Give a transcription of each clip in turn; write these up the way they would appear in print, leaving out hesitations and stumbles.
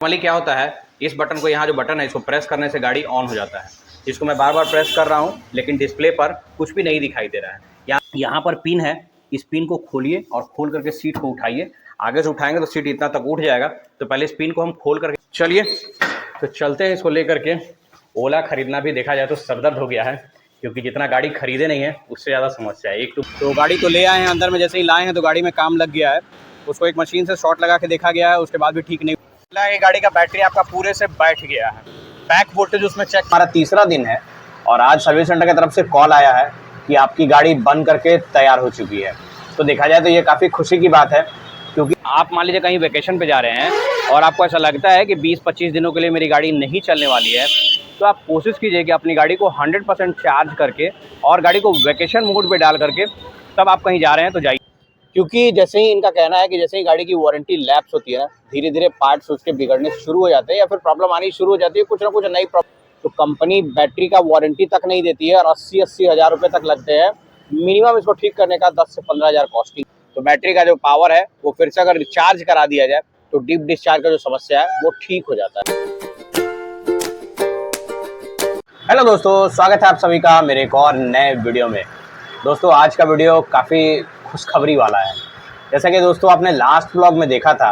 Normally क्या होता है, इस बटन को, यहाँ जो बटन है इसको प्रेस करने से गाड़ी ऑन हो जाता है। इसको मैं बार बार प्रेस कर रहा हूँ लेकिन डिस्प्ले पर कुछ भी नहीं दिखाई दे रहा है। यहाँ पर पिन है, इस पिन को खोलिए और खोल करके सीट को उठाइए। आगे से उठाएंगे तो सीट इतना तक उठ जाएगा, तो पहले इस पिन को हम खोल करके चलिए तो चलते हैं। इसको लेकर के ओला खरीदना भी देखा जाए तो सरदर्द हो गया है, क्योंकि जितना गाड़ी खरीदे नहीं है उससे ज़्यादा समस्या है। एक तो गाड़ी तो ले आए हैं, अंदर में जैसे ही लाए हैं तो गाड़ी में काम लग गया है। उसको एक मशीन से शॉर्ट लगा के देखा गया है, उसके बाद भी ठीक नहीं। ये गाड़ी का बैटरी आपका पूरे से बैठ गया है। बैक वोल्टेज उसमें चेक। हमारा तीसरा दिन है और आज सर्विस सेंटर की तरफ से कॉल आया है कि आपकी गाड़ी बन करके तैयार हो चुकी है। तो देखा जाए तो ये काफ़ी खुशी की बात है, क्योंकि आप मान लीजिए कहीं वेकेशन पे जा रहे हैं और आपको ऐसा लगता है कि 20-25 दिनों के लिए मेरी गाड़ी नहीं चलने वाली है, तो आप कोशिश कीजिए कि अपनी गाड़ी को 100% चार्ज करके और गाड़ी को वेकेशन मोड पे डाल करके तब आप कहीं जा रहे हैं तो जाइए। क्योंकि जैसे ही इनका कहना है कि जैसे ही गाड़ी की वारंटी लैप्स होती है ना, धीरे धीरे पार्ट्स उसके बिगड़ने शुरू हो जाते हैं या फिर प्रॉब्लम आनी शुरू हो जाती है, कुछ ना कुछ नई प्रॉब्लम। तो कंपनी बैटरी का वारंटी तक नहीं देती है और 80-80 हज़ार रुपये तक लगते हैं मिनिमम इसको ठीक करने का, 10 से 15 हज़ार कॉस्टिंग। तो बैटरी का जो पावर है वो फिर से अगर रिचार्ज करा दिया जाए तो डीप डिस्चार्ज का जो समस्या है वो ठीक हो जाता है। हेलो दोस्तों, स्वागत है आप सभी का मेरे एक और नए वीडियो में। दोस्तों आज का वीडियो काफ़ी खुशखबरी वाला है। जैसा कि दोस्तों आपने लास्ट व्लॉग में देखा था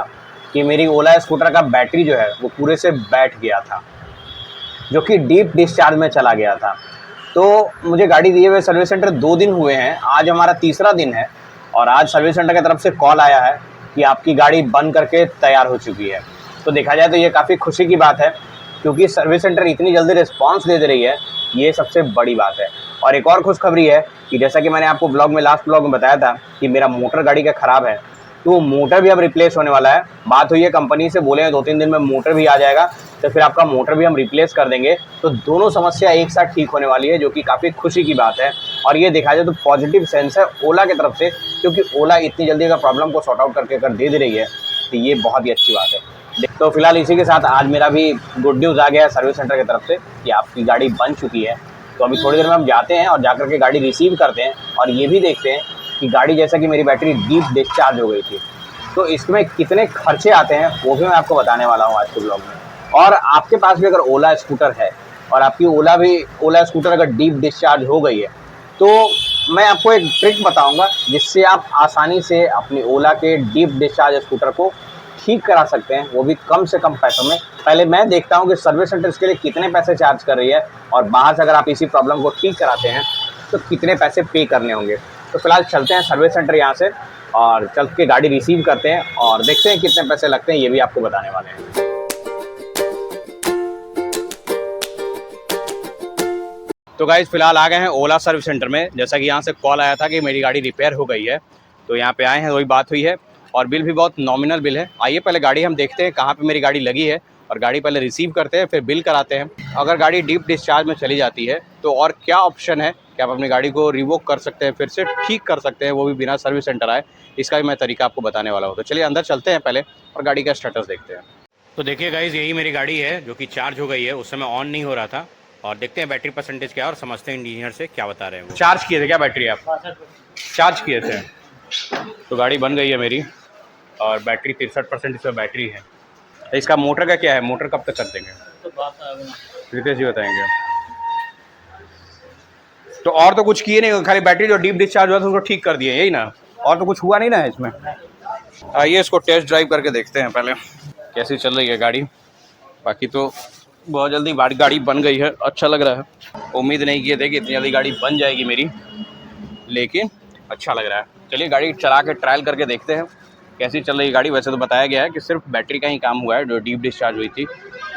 कि मेरी ओला स्कूटर का बैटरी जो है वो पूरे से बैठ गया था, जो कि डीप डिस्चार्ज में चला गया था। तो मुझे गाड़ी दिए हुए सर्विस सेंटर 2 दिन हुए हैं, आज हमारा तीसरा दिन है और आज सर्विस सेंटर की तरफ से कॉल आया है कि आपकी गाड़ी बन करके तैयार हो चुकी है। तो देखा जाए तो ये काफ़ी खुशी की बात है, क्योंकि सर्विस सेंटर इतनी जल्दी रिस्पांस दे रही है, ये सबसे बड़ी बात है। और एक और खुशखबरी है कि जैसा कि मैंने आपको लास्ट ब्लॉग में बताया था कि मेरा मोटर गाड़ी का ख़राब है, तो वो मोटर भी अब रिप्लेस होने वाला है। बात हुई है कंपनी से, बोले हैं 2-3 दिन में मोटर भी आ जाएगा, तो फिर आपका मोटर भी हम रिप्लेस कर देंगे। तो दोनों समस्या एक साथ ठीक होने वाली है, जो कि काफ़ी खुशी की बात है। और ये देखा जाए तो पॉजिटिव सेंस है ओला की तरफ से, क्योंकि ओला इतनी जल्दी अगर प्रॉब्लम को सॉर्ट आउट करके अगर दे रही है तो ये बहुत ही अच्छी बात है। तो फिलहाल इसी के साथ आज मेरा भी गुड न्यूज़ आ गया है सर्विस सेंटर की तरफ से कि आपकी गाड़ी बन चुकी है। तो अभी थोड़ी देर में हम जाते हैं और जाकर के गाड़ी रिसीव करते हैं और ये भी देखते हैं कि गाड़ी, जैसा कि मेरी बैटरी डीप डिस्चार्ज हो गई थी, तो इसमें कितने खर्चे आते हैं वो भी मैं आपको बताने वाला हूँ आज के ब्लॉग में। और आपके पास भी अगर ओला स्कूटर है और आपकी ओला स्कूटर अगर डीप डिस्चार्ज हो गई है, तो मैं आपको एक ट्रिक बताऊँगा जिससे आप आसानी से अपनी ओला के डीप डिस्चार्ज स्कूटर को ठीक करा सकते हैं, वो भी कम से कम पैसों में। पहले मैं देखता हूं कि सर्विस सेंटर इसके लिए कितने पैसे चार्ज कर रही है और बाहर से अगर आप इसी प्रॉब्लम को ठीक कराते हैं तो कितने पैसे पे करने होंगे। तो फिलहाल चलते हैं सर्विस सेंटर यहाँ से और चल के गाड़ी रिसीव करते हैं और देखते हैं कितने पैसे लगते हैं, ये भी आपको बताने वाले हैं। तो गाइस फिलहाल आ गए हैं ओला सर्विस सेंटर में। जैसा कि यहाँ से कॉल आया था कि मेरी गाड़ी रिपेयर हो गई है, तो यहाँ पे आए हैं, वही बात हुई है और बिल भी बहुत नॉमिनल बिल है। आइए पहले गाड़ी हम देखते हैं कहाँ पे मेरी गाड़ी लगी है और गाड़ी पहले रिसीव करते हैं, फिर बिल कराते हैं। अगर गाड़ी डीप डिस्चार्ज में चली जाती है तो और क्या ऑप्शन है कि आप अपनी गाड़ी को रिवोक कर सकते हैं, फिर से ठीक कर सकते हैं, वो भी बिना सर्विस सेंटर आए। इसका भी मैं तरीका आपको बताने वाला हूँ। तो चलिए अंदर चलते हैं पहले और गाड़ी का स्टेटस देखते हैं। तो देखिए गाइज, यही मेरी गाड़ी है जो कि चार्ज हो गई है, उस समय ऑन नहीं हो रहा था। और देखते हैं बैटरी परसेंटेज क्या है और समझते हैं इंजीनियर से क्या बता रहे हैं। चार्ज किए थे क्या बैटरी आप? चार्ज किए थे तो गाड़ी बन गई है मेरी और बैटरी 63% इसमें बैटरी है। तो इसका मोटर का क्या है, मोटर कब तक कर देंगे तो रितेश जी बताएंगे। तो और तो कुछ किए नहीं, खाली बैटरी जो डीप डिस्चार्ज हुआ था उसको ठीक कर दिए, यही ना? और तो कुछ हुआ नहीं ना है इसमें। आइए इसको टेस्ट ड्राइव करके देखते हैं पहले कैसी चल रही है गाड़ी। बाकी तो बहुत जल्दी गाड़ी बन गई है, अच्छा लग रहा है। उम्मीद नहीं किए थे कि इतनी जल्दी गाड़ी बन जाएगी मेरी, लेकिन अच्छा लग रहा है। चलिए गाड़ी चला के ट्रायल करके देखते हैं कैसी चल रही गाड़ी। वैसे तो बताया गया है कि सिर्फ बैटरी का ही काम हुआ है, जो डीप डिस्चार्ज हुई थी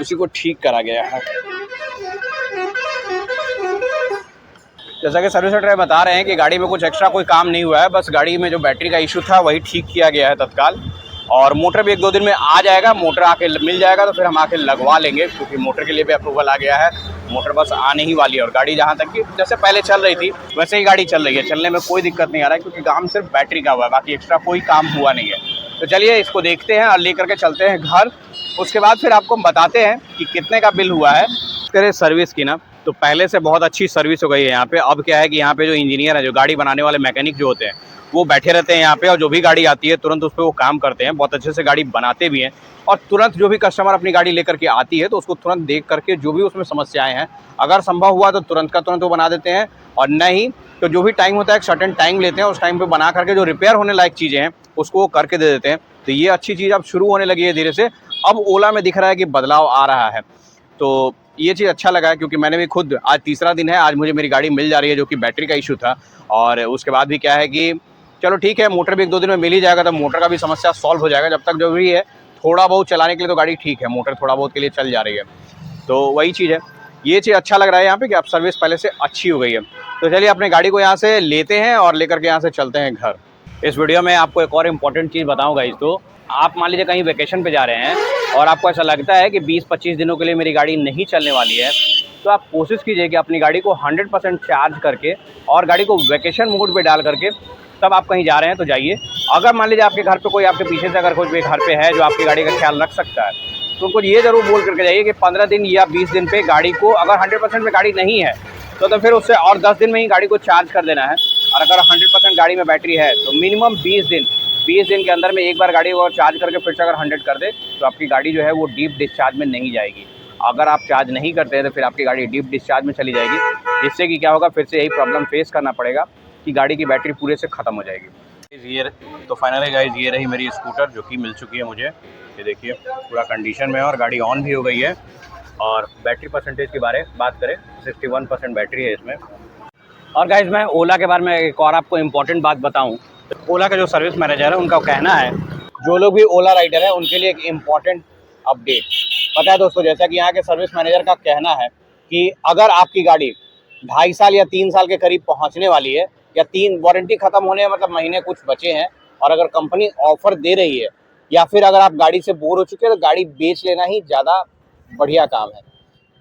उसी को ठीक करा गया है। जैसा कि सर्विस सेंटर बता रहे हैं कि गाड़ी में कुछ एक्स्ट्रा कोई काम नहीं हुआ है, बस गाड़ी में जो बैटरी का इशू था वही ठीक किया गया है तत्काल। और मोटर भी 1-2 दिन में आ जाएगा, मोटर आके मिल जाएगा तो फिर हम आके लगवा लेंगे, क्योंकि मोटर के लिए भी अप्रूवल आ गया है। मोटर बस आने ही वाली है और गाड़ी जहाँ तक कि जैसे पहले चल रही थी वैसे ही गाड़ी चल रही है, चलने में कोई दिक्कत नहीं आ रहा है, क्योंकि काम सिर्फ बैटरी का हुआ है, बाकी एक्स्ट्रा कोई काम हुआ नहीं है। तो चलिए इसको देखते हैं और लेकर के चलते हैं घर। उसके बाद फिर आपको बताते हैं कि कितने का बिल हुआ है। करें सर्विस की ना, तो पहले से बहुत अच्छी सर्विस हो गई है यहाँ पे। अब क्या है कि यहाँ पे जो इंजीनियर है, जो गाड़ी बनाने वाले मैकेनिक जो होते हैं, वो बैठे रहते हैं यहाँ पे और जो भी गाड़ी आती है तुरंत उस पर वो काम करते हैं, बहुत अच्छे से गाड़ी बनाते भी हैं। और तुरंत जो भी कस्टमर अपनी गाड़ी लेकर के आती है तो उसको तुरंत देख करके जो भी उसमें समस्याएं हैं, अगर संभव हुआ तो तुरंत का तुरंत वो बना देते हैं, और नहीं तो जो भी टाइम होता है एक सर्टेन टाइम लेते हैं, उस टाइम पे बना करके जो रिपेयर होने लायक चीज़ें हैं उसको वो करके दे देते हैं। तो ये अच्छी चीज़ अब शुरू होने लगी है धीरे से। अब ओला में दिख रहा है कि बदलाव आ रहा है, तो ये चीज़ अच्छा लगा है, क्योंकि मैंने भी खुद, आज तीसरा दिन है, आज मुझे मेरी गाड़ी मिल जा रही है, जो कि बैटरी का इशू था। और उसके बाद भी क्या है कि चलो ठीक है, मोटर भी 1-2 दिन में मिल ही जाएगा, तो मोटर का भी समस्या सॉल्व हो जाएगा। जब तक जो भी है थोड़ा बहुत चलाने के लिए तो गाड़ी ठीक है, मोटर थोड़ा बहुत के लिए चल जा रही है, तो वही चीज़ है। ये चीज़ अच्छा लग रहा है यहाँ पे कि अब सर्विस पहले से अच्छी हो गई है। तो चलिए अपनी गाड़ी को यहाँ से लेते हैं और लेकर के यहाँ से चलते हैं घर। इस वीडियो में आपको एक और इम्पोर्टेंट चीज़ बताऊँगा। तो आप मान लीजिए कहीं वेकेशन पे जा रहे हैं और आपको ऐसा लगता है कि 20-25 दिनों के लिए मेरी गाड़ी नहीं चलने वाली है, तो आप कोशिश कीजिए कि अपनी गाड़ी को 100% चार्ज करके और गाड़ी को वेकेशन मोड पे डाल करके तब आप कहीं जा रहे हैं तो जाइए। अगर मान लीजिए आपके घर पे कोई, आपके पीछे से अगर कोई भी घर पे है जो आपकी गाड़ी का ख्याल रख सकता है, तो उनको ये ज़रूर बोल करके जाइए कि 15 दिन या 20 दिन पे गाड़ी को, अगर 100% में गाड़ी नहीं है तो फिर उससे और 10 दिन में ही गाड़ी को चार्ज कर देना है। और अगर 100% गाड़ी में बैटरी है तो मिनिमम 20 दिन के अंदर में एक बार गाड़ी को चार्ज करके फिर से अगर 100 कर दे तो आपकी गाड़ी जो है वो डीप डिस्चार्ज में नहीं जाएगी। अगर आप चार्ज नहीं करते हैं तो फिर आपकी गाड़ी डीप डिस्चार्ज में चली जाएगी, जिससे कि क्या होगा, फिर से यही प्रॉब्लम फेस करना पड़ेगा कि गाड़ी की बैटरी पूरे से ख़त्म हो जाएगी। ये तो फाइनली गाइस ये रही मेरी स्कूटर, जो कि मिल चुकी है मुझे। ये देखिए पूरा कंडीशन में है और गाड़ी ऑन भी हो गई है। और बैटरी परसेंटेज के बारे में बात करें, 61% बैटरी है इसमें। और गाइस मैं ओला के बारे में एक और आपको इम्पोर्टेंट बात बताऊं, ओला का जो सर्विस मैनेजर है उनका कहना है, जो लोग भी ओला राइडर है उनके लिए एक इम्पॉर्टेंट अपडेट पता है दोस्तों। जैसा कि यहाँ के सर्विस मैनेजर का कहना है कि अगर आपकी गाड़ी 2.5 साल या 3 साल के करीब पहुँचने वाली है, या 3 वारंटी ख़त्म होने मतलब महीने कुछ बचे हैं, और अगर कंपनी ऑफर दे रही है, या फिर अगर आप गाड़ी से बोर हो चुके हैं, तो गाड़ी बेच लेना ही ज़्यादा बढ़िया काम है।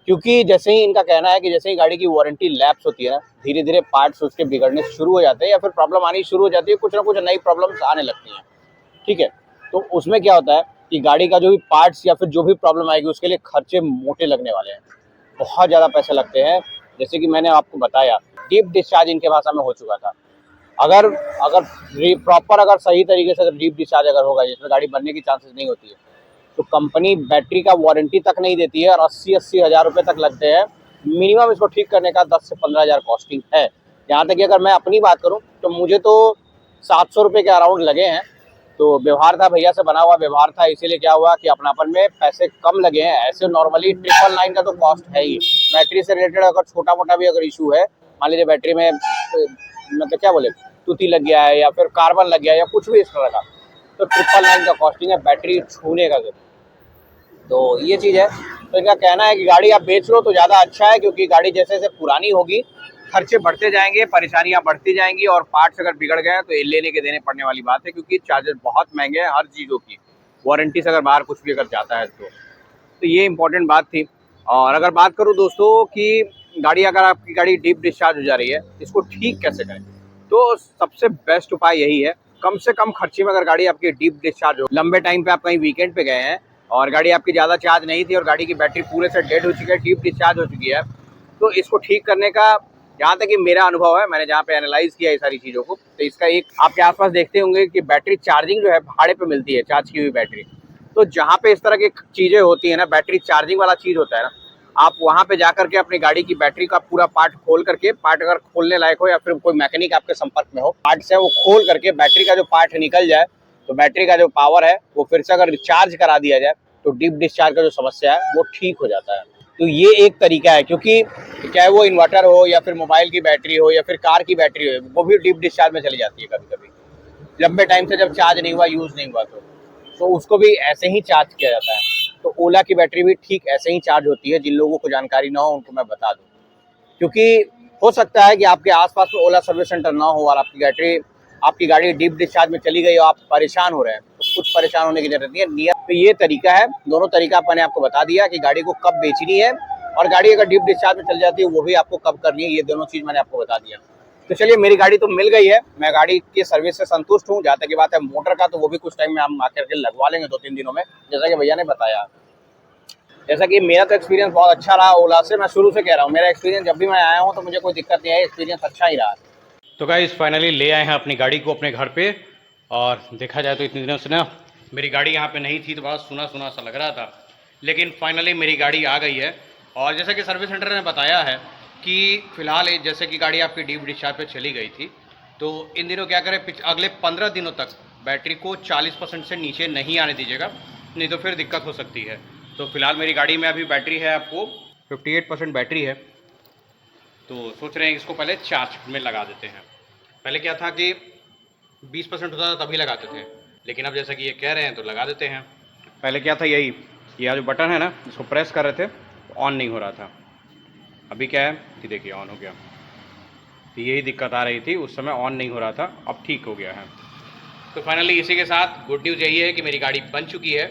क्योंकि जैसे ही इनका कहना है कि जैसे ही गाड़ी की वारंटी लैप्स होती है ना, धीरे धीरे पार्ट्स उसके बिगड़ने शुरू हो जाते हैं, या फिर प्रॉब्लम आनी शुरू हो जाती है, कुछ ना कुछ नई प्रॉब्लम्स आने लगती हैं, ठीक है। तो उसमें क्या होता है कि गाड़ी का जो भी पार्ट्स या फिर जो भी प्रॉब्लम आएगी उसके लिए खर्चे मोटे लगने वाले हैं, बहुत ज़्यादा पैसे लगते हैं। जैसे कि मैंने आपको बताया, डीप डिस्चार्ज इनके भाषा में हो चुका था। अगर अगर प्रॉपर अगर सही तरीके से डीप डिस्चार्ज अगर होगा, जिसमें गाड़ी बनने की चांसेस नहीं होती है, तो कंपनी बैटरी का वारंटी तक नहीं देती है और 80-80 हज़ार रुपये तक लगते हैं मिनिमम इसको ठीक करने का। 10 से 15 हज़ार कॉस्टिंग है। यहाँ तक कि अगर मैं अपनी बात करूँ तो मुझे तो 700 रुपये के अराउंड लगे हैं। तो व्यवहार था, भैया से बना हुआ व्यवहार था, इसीलिए क्या हुआ कि अपनापन में पैसे कम लगे हैं। ऐसे नॉर्मली 999 का तो कॉस्ट है ही। बैटरी से रिलेटेड अगर छोटा मोटा भी अगर इशू है, मान लीजिए बैटरी में मतलब क्या बोले टूटी लग गया है, या फिर कार्बन लग गया है, या कुछ भी इस तरह का, तो 999 का कॉस्टिंग है बैटरी छूने का। तो ये चीज़ है। तो इनका कहना है कि गाड़ी आप बेच लो तो ज़्यादा अच्छा है, क्योंकि गाड़ी जैसे जैसे पुरानी होगी खर्चे बढ़ते जाएंगे, परेशानियां बढ़ती जाएंगी, और पार्ट्स अगर बिगड़ गए तो लेने के देने पड़ने वाली बात है, क्योंकि चार्जेस बहुत महंगे हैं हर चीज़ों की। वारंटी से अगर बाहर कुछ भी अगर जाता है तो ये इंपॉर्टेंट बात थी। और अगर बात करूँ दोस्तों कि गाड़ी, अगर आपकी गाड़ी डीप डिस्चार्ज हो जा रही है, इसको ठीक कैसे करें, तो सबसे बेस्ट उपाय यही है, कम से कम खर्चे में अगर गाड़ी आपकी डीप डिस्चार्ज हो, लंबे टाइम पे आप कहीं वीकेंड पे गए हैं और गाड़ी आपकी ज़्यादा चार्ज नहीं थी और गाड़ी की बैटरी पूरे से डेड हो चुकी है, डीप डिस्चार्ज हो चुकी है, तो इसको ठीक करने का, जहाँ तक कि मेरा अनुभव है, मैंने जहाँ पे एनालाइज किया ये सारी चीज़ों को, तो इसका एक आपके आसपास देखते होंगे कि बैटरी चार्जिंग जो है भाड़े पे मिलती है, चार्ज की हुई बैटरी। तो जहाँ पे इस तरह की चीज़ें होती है ना, बैटरी चार्जिंग वाला चीज़ होता है ना, आप वहाँ पे जा करके अपनी गाड़ी की बैटरी का पूरा पार्ट खोल करके, पार्ट अगर खोलने लायक हो या फिर कोई मैकेनिक आपके संपर्क में हो, पार्ट से वो खोल करके बैटरी का जो पार्ट निकल जाए, तो बैटरी का जो पावर है वो फिर से अगर रिचार्ज करा दिया जाए तो डीप डिस्चार्ज का जो समस्या है वो ठीक हो जाता है। तो ये एक तरीका है, क्योंकि चाहे वो इन्वर्टर हो या फिर मोबाइल की बैटरी हो या फिर कार की बैटरी हो, वो भी डीप डिस्चार्ज में चली जाती है कभी कभी, लंबे टाइम से जब चार्ज नहीं हुआ, यूज़ नहीं हुआ, तो उसको भी ऐसे ही चार्ज किया जाता है। तो ओला की बैटरी भी ठीक ऐसे ही चार्ज होती है। जिन लोगों को जानकारी ना हो उनको मैं बता दूं, क्योंकि हो सकता है कि आपके आसपास में ओला सर्विस सेंटर ना हो और आपकी गाड़ी डीप डिस्चार्ज में चली गई और आप परेशान हो रहे हैं, तो कुछ परेशान होने की जरूरत नहीं है। नियत तो ये तरीका है, दोनों तरीका मैंने आपको बता दिया कि गाड़ी को कब बेचनी है और गाड़ी अगर डीप डिस्चार्ज में चल जाती है वो भी आपको कब करनी है, ये दोनों चीज़ मैंने आपको बता दिया। तो चलिए, मेरी गाड़ी तो मिल गई है, मैं गाड़ी की सर्विस से संतुष्ट हूँ। जहाँ तक की बात है मोटर का, तो वो भी कुछ टाइम में हम आकर के लगवा लेंगे 2-3 दिनों में, जैसा कि भैया ने बताया। जैसा कि मेरा तो एक्सपीरियंस बहुत अच्छा रहा ओला से, मैं शुरू से कह रहा हूँ, मेरा एक्सपीरियंस जब भी मैं आया हूँ तो मुझे कोई दिक्कत नहीं आई, एक्सपीरियंस अच्छा ही रहा। तो गाइस फाइनली ले आए हैं अपनी गाड़ी को अपने घर पे। और देखा जाए तो इतने दिनों से ना मेरी गाड़ी यहाँ पे नहीं थी तो बहुत सुना सुना सा लग रहा था, लेकिन फाइनली मेरी गाड़ी आ गई है। और जैसा कि सर्विस सेंटर ने बताया है कि फ़िलहाल जैसे कि गाड़ी आपकी डीप डिस्चार्ज पे चली गई थी, तो इन दिनों क्या करें, अगले 15 दिनों तक बैटरी को 40% से नीचे नहीं आने दीजिएगा, नहीं तो फिर दिक्कत हो सकती है। तो फिलहाल मेरी गाड़ी में अभी बैटरी है आपको 58% बैटरी है, तो सोच रहे हैं इसको पहले चार्ज में लगा देते हैं। पहले क्या था कि 20% होता था तभी लगाते थे, लेकिन अब जैसा कि ये कह रहे हैं तो लगा देते हैं। पहले क्या था, यही यह जो बटन है ना, इसको प्रेस कर रहे थे तो ऑन नहीं हो रहा था। अभी क्या है कि देखिए ऑन हो गया। तो यही दिक्कत आ रही थी, उस समय ऑन नहीं हो रहा था, अब ठीक हो गया है। तो फाइनली इसी के साथ गुड न्यूज़ यही है कि मेरी गाड़ी बन चुकी है